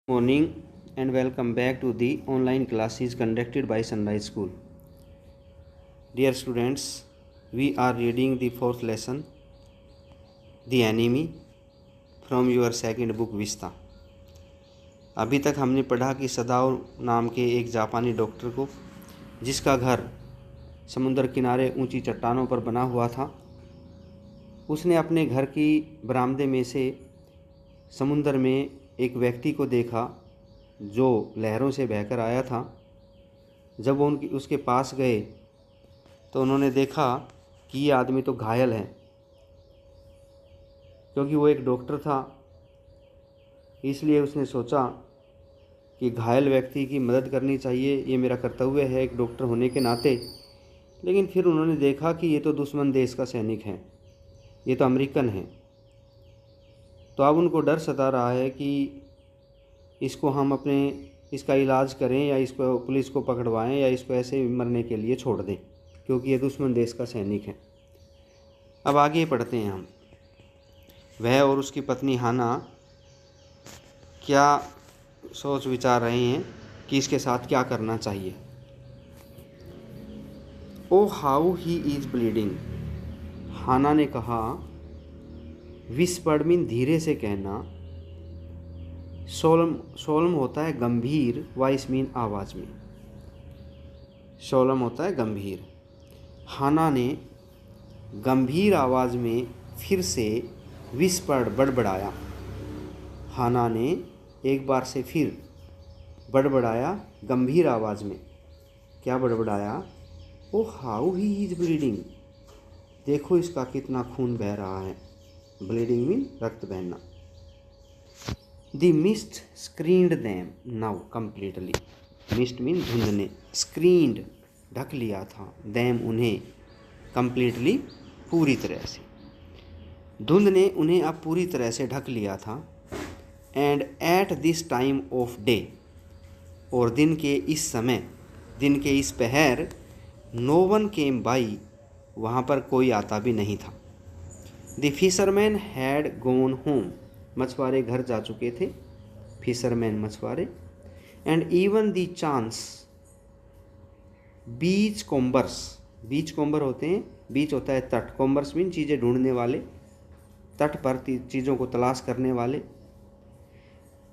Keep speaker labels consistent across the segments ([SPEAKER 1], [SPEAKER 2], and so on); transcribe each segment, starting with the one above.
[SPEAKER 1] Morning and welcome back to the online classes conducted by Sunrise School. Dear students, we are reading the fourth lesson, The Enemy, from your second book Vista. अभी तक हमने पढ़ा कि सदाओ नाम के एक जापानी डॉक्टर को, जिसका घर समुद्र किनारे ऊंची चट्टानों पर बना हुआ था, उसने अपने घर की बरामदे में से समुद्र में एक व्यक्ति को देखा जो लहरों से बहकर आया था। जब वो उसके पास गए तो उन्होंने देखा कि ये आदमी तो घायल है, क्योंकि वो एक डॉक्टर था। इसलिए उसने सोचा कि घायल व्यक्ति की मदद करनी चाहिए, ये मेरा कर्तव्य है एक डॉक्टर होने के नाते। लेकिन फिर उन्होंने देखा कि ये तो दुश्मन देश का सैनिक है, ये तो अमेरिकन है। तो अब उनको डर सता रहा है कि इसको हम इसका इलाज करें या इसको पुलिस को पकड़वाएं या इसको ऐसे मरने के लिए छोड़ दें, क्योंकि ये दुश्मन देश का सैनिक है। अब आगे पढ़ते हैं हम। वह और उसकी पत्नी हाना क्या सोच विचार रहे हैं कि इसके साथ क्या करना चाहिए। ओ हाउ ही इज़ ब्लीडिंग, हाना ने कहा। विस्पर्ड मीन धीरे से कहना। सोलम होता है गंभीर, वॉइस मीन आवाज़ में। सोलम होता है गंभीर। हाना ने गंभीर आवाज़ में फिर से विस्पर्ड बड़बड़ाया। हाना ने एक बार से फिर बड़बड़ाया गंभीर आवाज़ में। क्या बड़बड़ाया? ओ हाउ ही इज़ ब्लीडिंग, देखो इसका कितना खून बह रहा है। ब्लीडिंग मीन रक्त बहना। The mist screened them now completely. Mist mean धुंध ने, स्क्रीन्ड ढक लिया था, दैम उन्हें, कम्प्लीटली पूरी तरह से। धुंध ने उन्हें अब पूरी तरह से ढक लिया था। And at this time of day, और दिन के इस समय, दिन के इस पहर, नो वन केम बाई, वहाँ पर कोई आता भी नहीं था। The fisherman had gone home, मछुआरे घर जा चुके थे। फिशरमैन मछुआरे। And even the chance, beachcombers, beachcomber होते हैं, बीच होता है तट, कोम्बर्स मीन चीज़ें ढूंढने वाले, तट पर चीज़ों को तलाश करने वाले।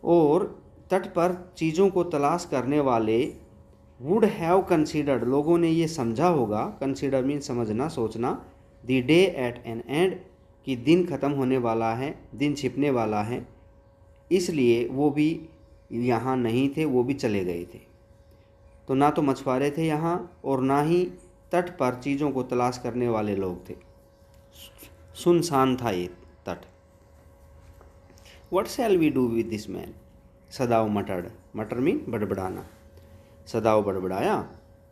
[SPEAKER 1] और तट पर चीज़ों को तलाश करने वाले वुड हैव कंसीडर्ड, लोगों ने ये समझा होगा, कंसीडर मीन समझना, सोचना, the day at an end, कि दिन ख़त्म होने वाला है, दिन छिपने वाला है, इसलिए वो भी यहाँ नहीं थे, वो भी चले गए थे। तो ना तो मछुआरे थे यहाँ और ना ही तट पर चीज़ों को तलाश करने वाले लोग थे। सुनसान था ये तट। What shall we do with this man, Sadao muttered, mutter mean बड़बड़ाना। सदाओ बड़बड़ाया।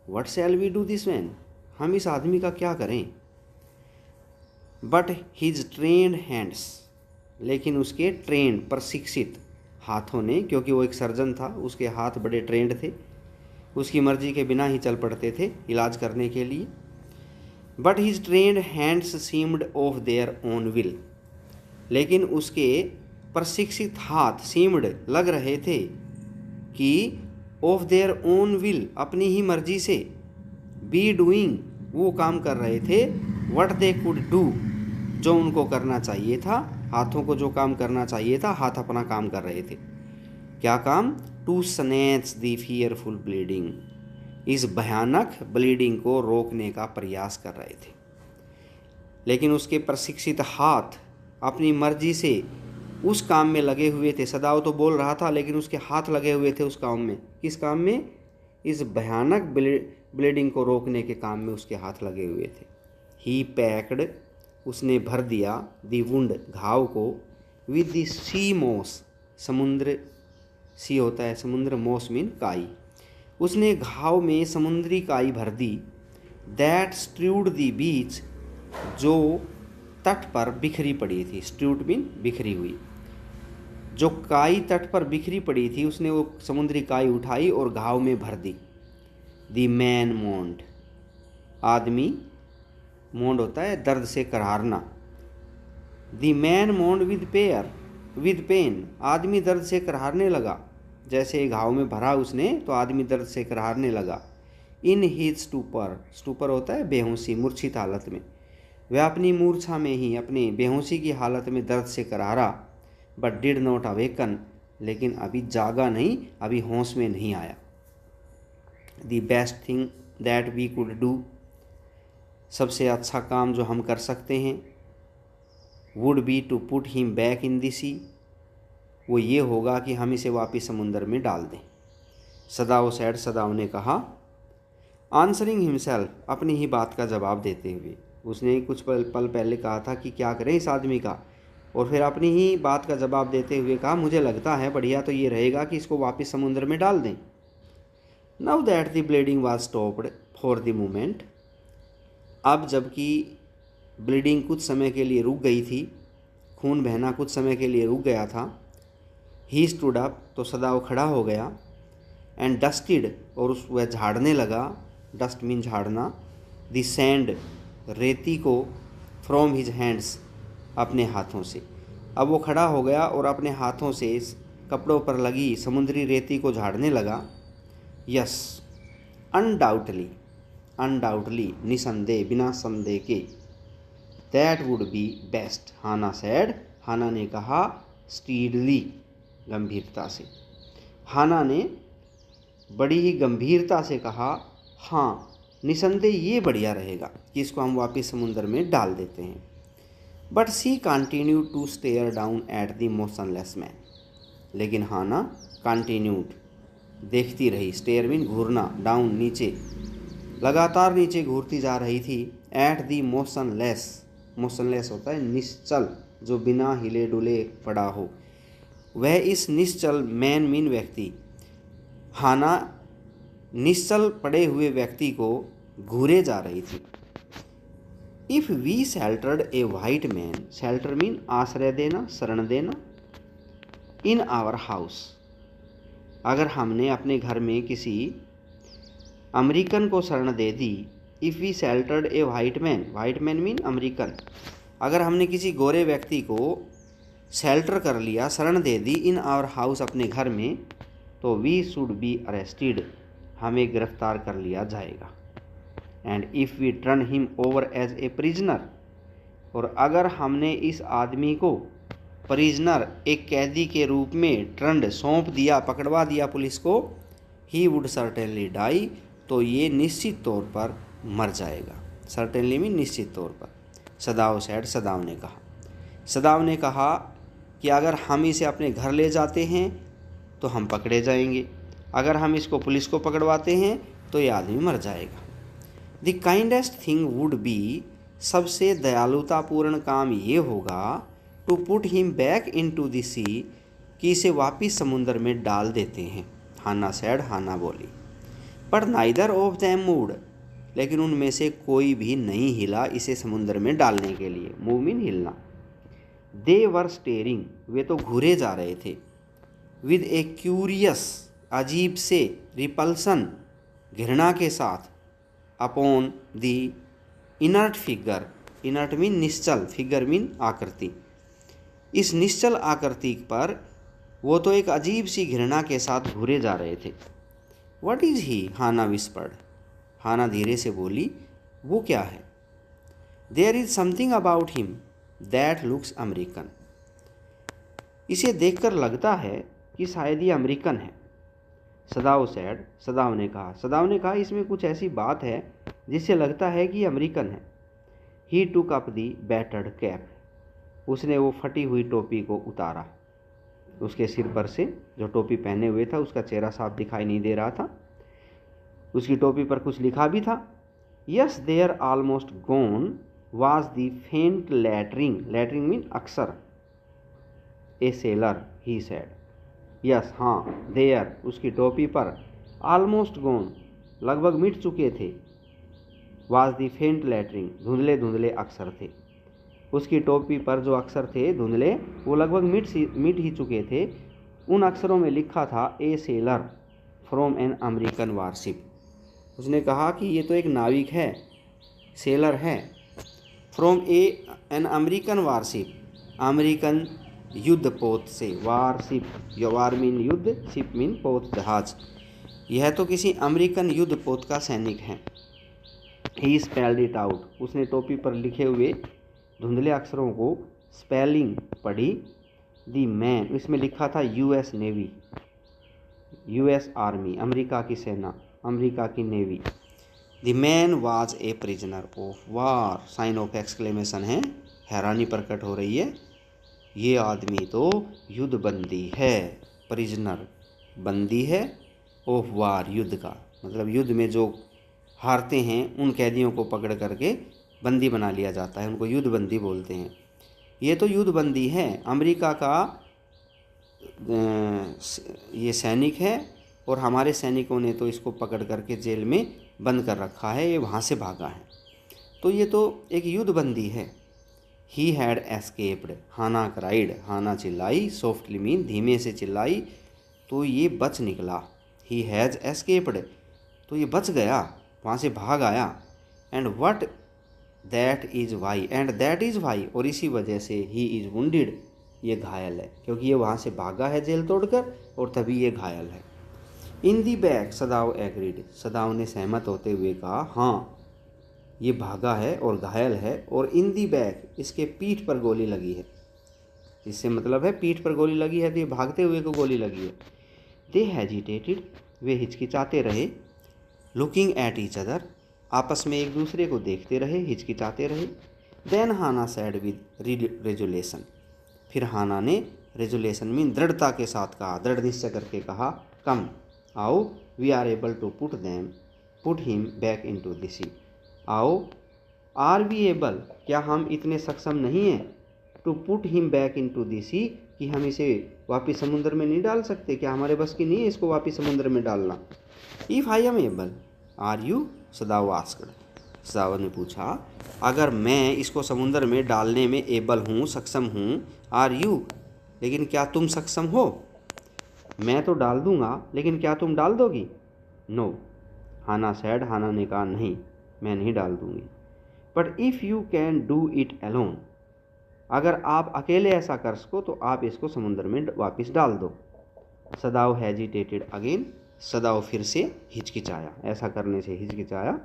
[SPEAKER 1] What shall we do this man, हम इस आदमी का क्या करें। बट हिज ट्रेंड हैंड्स, लेकिन उसके ट्रेंड प्रशिक्षित हाथों ने, क्योंकि वो एक सर्जन था, उसके हाथ बड़े ट्रेंड थे, उसकी मर्जी के बिना ही चल पड़ते थे इलाज करने के लिए। But his trend hands seemed of their own will, लेकिन उसके प्रशिक्षित हाथ सीम्ड लग रहे थे कि ऑफ देयर ओन विल, अपनी ही मर्जी से, बी डूइंग, वो काम कर रहे थे, व्हाट दे कुड डू, जो उनको करना चाहिए था, हाथों को जो काम करना चाहिए था, हाथ अपना काम कर रहे थे। क्या काम? To snatch the fearful bleeding, इस भयानक ब्लीडिंग को रोकने का प्रयास कर रहे थे। लेकिन उसके प्रशिक्षित हाथ अपनी मर्जी से उस काम में लगे हुए थे। सदाओ तो बोल रहा था, लेकिन उसके हाथ लगे हुए थे उस काम में। किस काम में? इस भयानक ब्लीडिंग को रोकने के काम में उसके हाथ लगे हुए थे। ही पैक्ड, उसने भर दिया, दी वुंड, घाव को, विद दी सी मॉस, समुद्र, सी होता है समुद्र, मॉस मीन काई, उसने घाव में समुद्री काई भर दी। दैट स्ट्रूड दी बीच, जो तट पर बिखरी पड़ी थी। स्ट्रूड मीन बिखरी हुई। जो काई तट पर बिखरी पड़ी थी, उसने वो समुद्री काई उठाई और घाव में भर दी। द मैन मोन्ड, आदमी, मोन्ड होता है दर्द से करारना। The man moaned with pain, आदमी दर्द से करारने लगा। जैसे घाव में भरा उसने तो आदमी दर्द से कराहने लगा। इन हीज स्टूपर, स्टूपर होता है बेहोशी, मूर्छित हालत में। वह अपनी मूर्छा में ही, अपनी बेहोशी की हालत में दर्द से करारा। बट डिड नॉट अवेकन, लेकिन अभी जागा नहीं, अभी होश में नहीं आया। The best thing that we could do, सबसे अच्छा काम जो हम कर सकते हैं, would be to put him back in the sea, वो ये होगा कि हम इसे वापस समुंदर में डाल दें। सदाओ सैड, सदाओ ने कहा। आंसरिंग हिमसेल्फ, अपनी ही बात का जवाब देते हुए। उसने कुछ पल पहले कहा था कि क्या करें इस आदमी का, और फिर अपनी ही बात का जवाब देते हुए कहा मुझे लगता है बढ़िया तो ये रहेगा कि इसको वापस समुद्र में डाल दें। Now that the bleeding was stopped for the moment, अब जबकि ब्लीडिंग कुछ समय के लिए रुक गई थी, खून बहना कुछ समय के लिए रुक गया था। ही स्टूड अप, तो सदाओ खड़ा हो गया। एंड डस्टेड, और वह झाड़ने लगा, डस्ट मीन झाड़ना, द सैंड, रेती को, फ्रॉम हिज हैंड्स, अपने हाथों से। अब वो खड़ा हो गया और अपने हाथों से इस कपड़ों पर लगी समुद्री रेती को झाड़ने लगा। यस, अनडाउटली, अनडाउटली, निसंदेह, बिना संदेह के। That would be best, Hana said, Hana ने कहा, स्टीडली, गंभीरता से। हाना ने बड़ी ही गंभीरता से कहा, हाँ निसंदेह ये बढ़िया रहेगा कि इसको हम वापस समुंदर में डाल देते हैं। But she continue to stare down at the motionless man, लेकिन हाना कंटिन्यूड, देखती रही, स्टेयर मीन घूरना, डाउन नीचे, लगातार नीचे घूरती जा रही थी। एट द मोशनलेस, मोशनलेस होता है निश्चल, जो बिना हिले डुले पड़ा हो। वह इस निश्चल, मैन मीन व्यक्ति, हाना निश्चल पड़े हुए व्यक्ति को घूरे जा रही थी। If we sheltered a white man, shelter mean आश्रय देना, शरण देना, इन आवर हाउस, अगर हमने अपने घर में किसी अमेरिकन को शरण दे दी। If we sheltered a white man, white man mean American, अगर हमने किसी गोरे व्यक्ति को शेल्टर कर लिया, शरण दे दी, इन आवर हाउस, अपने घर में, तो वी शुड बी अरेस्टेड, हमें गिरफ्तार कर लिया जाएगा। And if we turn him over as a prisoner, और अगर हमने इस आदमी को प्रिजनर, एक कैदी के रूप में टर्न, सौंप दिया, पकड़वा दिया पुलिस को, ही वुड सर्टेनली डाई, तो ये निश्चित तौर पर मर जाएगा। सर्टेनली मीन निश्चित तौर पर। सदाओ सैड, सदाओ ने कहा। सदाओ ने कहा कि अगर हम इसे अपने घर ले जाते हैं तो हम पकड़े जाएंगे, अगर हम इसको पुलिस को पकड़वाते हैं तो ये आदमी मर जाएगा। The kindest thing would be, सबसे दयालुतापूर्ण काम ये होगा, to put him back into the sea, कि इसे वापिस समुंदर में डाल देते हैं। हाना सैड, हाना बोली। But neither of them moved, लेकिन उनमें से कोई भी नहीं हिला इसे समुंदर में डालने के लिए। मूव मीन हिलना। दे वर स्टेरिंग, वे तो घूरे जा रहे थे। विद ए क्यूरियस, अजीब से, रिपल्सन, घृणा के साथ, upon the inert figure, inert mean निश्चल, फिगर मीन आकृति, इस निश्चल आकृति पर वो तो एक अजीब सी घृणा के साथ घूरे जा रहे थे। What is he, Hana whispered, Hana धीरे से बोली, वो क्या है। There is something about him that looks American, इसे देखकर लगता है कि शायद ये अमेरिकन है। सदाओ सैड, सदाओ ने कहा। सदाओ ने कहा इसमें कुछ ऐसी बात है जिससे लगता है कि ये अमेरिकन है। He took up the battered cap, उसने वो फटी हुई टोपी को उतारा। उसके सिर पर से जो टोपी पहने हुए था उसका चेहरा साफ दिखाई नहीं दे रहा था। उसकी टोपी पर कुछ लिखा भी था। Yes there almost gone was the faint lettering, lettering mean अक्सर, a sailor, he said. Yes, हाँ, देयर, उसकी टोपी पर, ऑलमोस्ट गॉन, लगभग मिट चुके थे, वाज द फेंट लैटरिंग, धुंधले धुंधले अक्षर थे। उसकी टोपी पर जो अक्षर थे धुंधले, वो लगभग मिट ही चुके थे। उन अक्षरों में लिखा था a sailor from an American warship. उसने कहा कि ये तो एक नाविक है, सेलर है, from an American warship, American युद्ध पोत से, वार शिप, या वार मीन युद्ध, शिप मीन पोत जहाज। यह तो किसी अमेरिकन युद्ध पोत का सैनिक है। ही स्पेल्ड इट आउट, उसने टोपी पर लिखे हुए धुंधले अक्षरों को स्पेलिंग पढ़ी। दी मैन, इसमें लिखा था US navy, US army, America की सेना, अमेरिका की navy. The man was a prisoner of war, sign of exclamation है, हैरानी प्रकट हो रही है। ये आदमी तो युद्ध बंदी है, प्रिजनर बंदी है, ऑफ वार युद्ध का, मतलब युद्ध में जो हारते हैं उन कैदियों को पकड़ करके बंदी बना लिया जाता है, उनको युद्ध बंदी बोलते हैं। ये तो युद्ध बंदी है, अमेरिका का ये सैनिक है, और हमारे सैनिकों ने तो इसको पकड़ करके जेल में बंद कर रखा है, ये वहाँ से भागा है, तो ये तो एक युद्ध बंदी है। He had escaped, Hana cried, Hana चिल्लाई, सॉफ्टली मीन धीमे से चिल्लाई, तो ये बच निकला। ही हैज़ एस्केप्ड, तो ये बच गया, वहाँ से भाग आया। And what that is why, and that is why, और इसी वजह से ही इज़ वुंडेड, ये घायल है, क्योंकि ये वहाँ से भागा है जेल तोड़कर, और तभी ये घायल है। इन दी बैक, सदाव एग्रीड, सदाव ने सहमत होते हुए कहा, हाँ ये भागा है और घायल है, और इन दी बैक, इसके पीठ पर गोली लगी है, इससे मतलब है पीठ पर गोली लगी है तो ये भागते हुए को गोली लगी है। दे हेजिटेटेड, वे हिचकिचाते रहे। लुकिंग एट ईच अदर, आपस में एक दूसरे को देखते रहे, हिचकिचाते रहे। Then Hana said with resolution, फिर हाना ने रेजुलेशन मीन दृढ़ता के साथ कहा, दृढ़ निश्चय करके कहा, कम आओ, we are able to put him back into the sea, आओ, आर वी एबल, क्या हम इतने सक्षम नहीं हैं, to put him back into the sea, कि हम इसे वापस समुद्र में नहीं डाल सकते, क्या हमारे बस की नहीं है इसको वापस समुद्र में डालना। If I am able are you, Sadao asked, Sadao ने पूछा, अगर मैं इसको समुद्र में डालने में एबल हूँ, सक्षम हूँ, आर यू, लेकिन क्या तुम सक्षम हो। मैं तो डाल दूँगा, लेकिन क्या तुम डाल दोगी। नो, हाना सैड, हाना ने कहा, नहीं मैं नहीं डाल दूँगी। But if you can do it alone, अगर आप अकेले ऐसा कर सको तो आप इसको समुद्र में वापस डाल दो। सदाव हेजिटेटेड अगेन, सदाव फिर से हिचकिचाया, ऐसा करने से हिचकिचाया,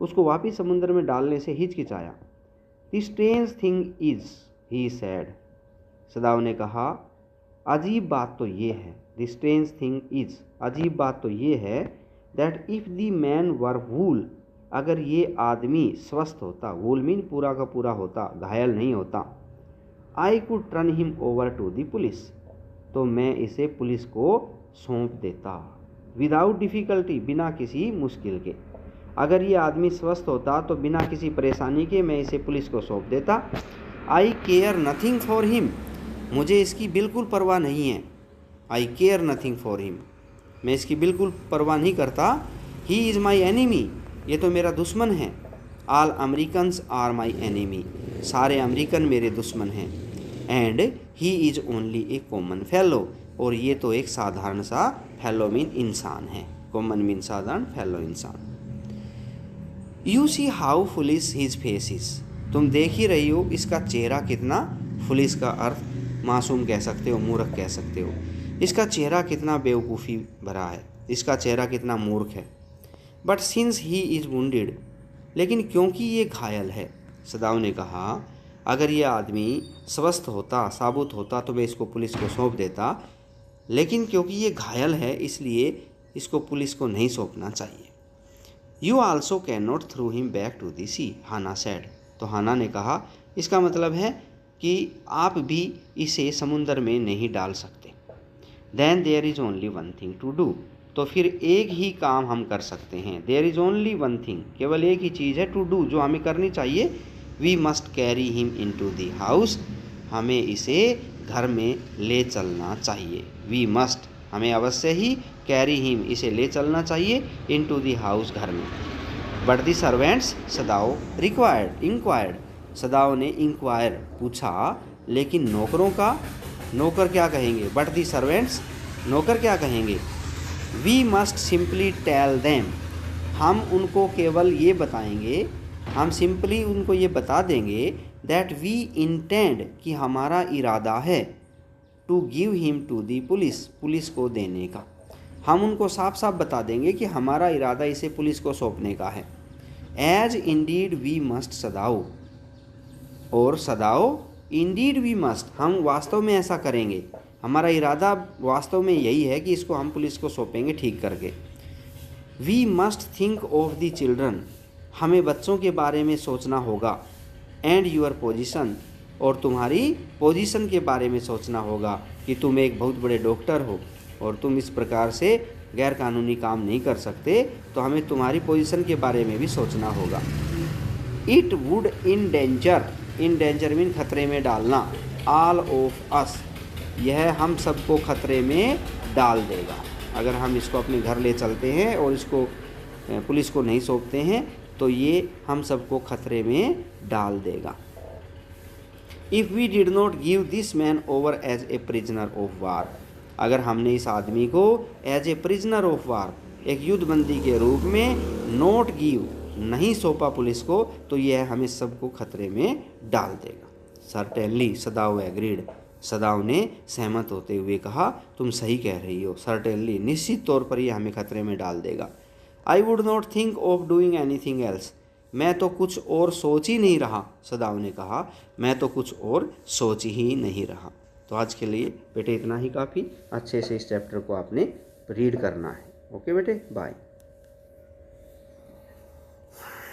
[SPEAKER 1] उसको वापस समुद्र में डालने से हिचकिचाया। The strange thing is, he said, Sadao ने कहा, अजीब बात तो ये है, द स्ट्रेंज थिंग इज़, अजीब बात तो ये है, दैट इफ़ द मैन वर वूल, अगर ये आदमी स्वस्थ होता, वूल मीन पूरा का पूरा होता, घायल नहीं होता, I could turn him over to the police, तो मैं इसे पुलिस को सौंप देता, विदाउट डिफ़िकल्टी, बिना किसी मुश्किल के। अगर ये आदमी स्वस्थ होता तो बिना किसी परेशानी के मैं इसे पुलिस को सौंप देता। आई केयर नथिंग फॉर हिम, मुझे इसकी बिल्कुल परवाह नहीं है। आई केयर नथिंग फॉर हिम, मैं इसकी बिल्कुल परवाह नहीं करता। ही इज़ माई एनिमी, ये तो मेरा दुश्मन है। All Americans are my enemy, सारे अमेरिकन मेरे दुश्मन हैं। And he is only a common fellow, और ये तो एक साधारण सा, फेलो मीन इंसान है, कॉमन मीन साधारण, फेलो इंसान। You see how foolish his face is, तुम देख ही रही हो इसका चेहरा कितना, फुलिश का अर्थ मासूम कह सकते हो, मूर्ख कह सकते हो, इसका चेहरा कितना बेवकूफ़ी भरा है, इसका चेहरा कितना मूर्ख है। But since he is wounded, लेकिन क्योंकि ये घायल है, सदाव ने कहा, अगर ये आदमी स्वस्थ होता, साबुत होता तो मैं इसको पुलिस को सौंप देता, लेकिन क्योंकि ये घायल है इसलिए इसको पुलिस को नहीं सौंपना चाहिए। You also can not throw him back to the sea, Hana said, तो हाना ने कहा, इसका मतलब है कि आप भी इसे समुद्र में नहीं डाल सकते। Then there is only one thing to do, तो फिर एक ही काम हम कर सकते हैं। There is only one thing, केवल एक ही चीज़ है, टू डू, जो हमें करनी चाहिए। We must carry him into the house, हमें इसे घर में ले चलना चाहिए। वी मस्ट, हमें अवश्य ही, कैरी हिम, इसे ले चलना चाहिए, इन टू दी हाउस, घर में। But the servants, सदाव required inquired, सदाव ने इंक्वायर पूछा, लेकिन नौकरों का, नौकर क्या कहेंगे, बट दी सर्वेंट्स, नौकर क्या कहेंगे। We must simply tell them, हम उनको केवल ये बताएंगे, हम सिंपली उनको ये बता देंगे, दैट वी इंटेंड, कि हमारा इरादा है, to give him to the police, police को देने का। हम उनको साफ साफ बता देंगे कि हमारा इरादा इसे पुलिस को सौंपने का है। एज इंडीड वी मस्ट सदाओ, और सदाओ इंडीड वी मस्ट, हम वास्तव में ऐसा करेंगे, हमारा इरादा वास्तव में यही है कि इसको हम पुलिस को सौंपेंगे ठीक करके। We must think of the children, हमें बच्चों के बारे में सोचना होगा। एंड यूर पोजीशन, और तुम्हारी पोजीशन के बारे में सोचना होगा कि तुम एक बहुत बड़े डॉक्टर हो और तुम इस प्रकार से गैर कानूनी काम नहीं कर सकते, तो हमें तुम्हारी पोजीशन के बारे में भी सोचना होगा। इट वुड इंडेंजर मीन खतरे में डालना, ऑल ऑफ अस, यह हम सबको खतरे में डाल देगा। अगर हम इसको अपने घर ले चलते हैं और इसको पुलिस को नहीं सौंपते हैं तो ये हम सबको खतरे में डाल देगा। If we did not give this man over as a prisoner of war, अगर हमने इस आदमी को as a prisoner of war, एक युद्धबंदी के रूप में नॉट गिव, नहीं सौंपा पुलिस को, तो यह हमें सबको खतरे में डाल देगा। सर्टेनली सदाओ एग्रीड, सदाओ ने सहमत होते हुए कहा तुम सही कह रही हो। सर्टेनली निश्चित तौर पर यह हमें खतरे में डाल देगा। I would not think of doing anything else, मैं तो कुछ और सोच ही नहीं रहा, सदाओ ने कहा मैं तो कुछ और सोच ही नहीं रहा। तो आज के लिए बेटे इतना ही काफ़ी, अच्छे से इस चैप्टर को आपने रीड करना है। ओके बेटे, बाय।